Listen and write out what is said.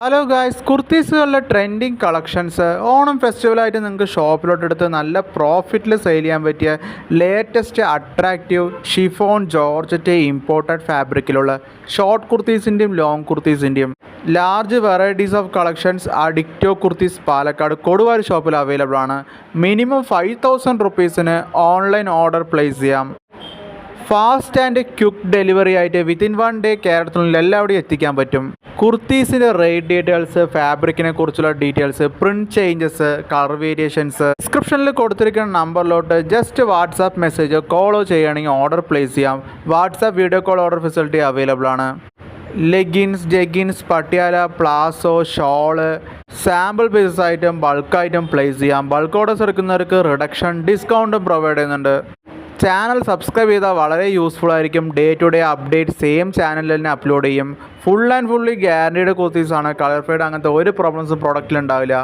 Hello guys, കുർത്തീസുകളിലെ trending collections Onam ഫെസ്റ്റിവലായിട്ട് നിങ്ങൾക്ക് ഷോപ്പിലോട്ടെടുത്ത് നല്ല പ്രോഫിറ്റിൽ സെയിൽ ചെയ്യാൻ പറ്റിയ latest attractive chiffon georgette imported ഫാബ്രിക്കിലുള്ള ഷോർട്ട് കുർത്തീസിൻ്റെയും ലോങ് കുർത്തീസിൻ്റെയും large varieties of collections Addicto Kurtis Palakkad Koduvayur ഷോപ്പിൽ അവൈലബിൾ ആണ്. മിനിമം 5,000 റുപ്പീസിന് ഓൺലൈൻ ഓർഡർ പ്ലേസ് ചെയ്യാം. ഫാസ്റ്റ് ആൻഡ് ക്വിക്ക് ഡെലിവറി ആയിട്ട് വിത്തിൻ 1 ഡേ കേരളത്തിനുള്ളിൽ എല്ലാവിടെയും എത്തിക്കാൻ പറ്റും. കുർത്തീസിൻ്റെ റേറ്റ് ഡീറ്റെയിൽസ്, ഫാബ്രിക്കിനെ കുറിച്ചുള്ള details, print changes, colour variations ഡിസ്ക്രിപ്ഷനിൽ കൊടുത്തിരിക്കുന്ന നമ്പറിലോട്ട് ജസ്റ്റ് വാട്സാപ്പ് മെസ്സേജോ കോളോ ചെയ്യുകയാണെങ്കിൽ ഓർഡർ പ്ലേസ് ചെയ്യാം. WhatsApp video call order facility available ആണ്. Leggings, jeggings, Patiala, palazzo, shawl, sample basis ആയിട്ടും ബൾക്കായിട്ടും പ്ലേസ് ചെയ്യാം. ബൾക്ക് ഓർഡേഴ്സ് എടുക്കുന്നവർക്ക് റിഡക്ഷൻ ഡിസ്കൗണ്ടും പ്രൊവൈഡ് ചെയ്യുന്നുണ്ട്. ചാനൽ സബ്സ്ക്രൈബ് ചെയ്താൽ വളരെ യൂസ്ഫുൾ ആയിരിക്കും. Day to day update same ചാനലിൽ തന്നെ അപ്ലോഡ് ചെയ്യും. ഫുൾ ആൻഡ് ഫുള്ളി ഗ്യാരണ്ടീഡ് കുർത്തീസാണ്. കളർ ഫെയ്ഡ് അങ്ങനത്തെ ഒരു പ്രോബ്ലംസും പ്രോഡക്റ്റിൽ ഉണ്ടാവില്ല.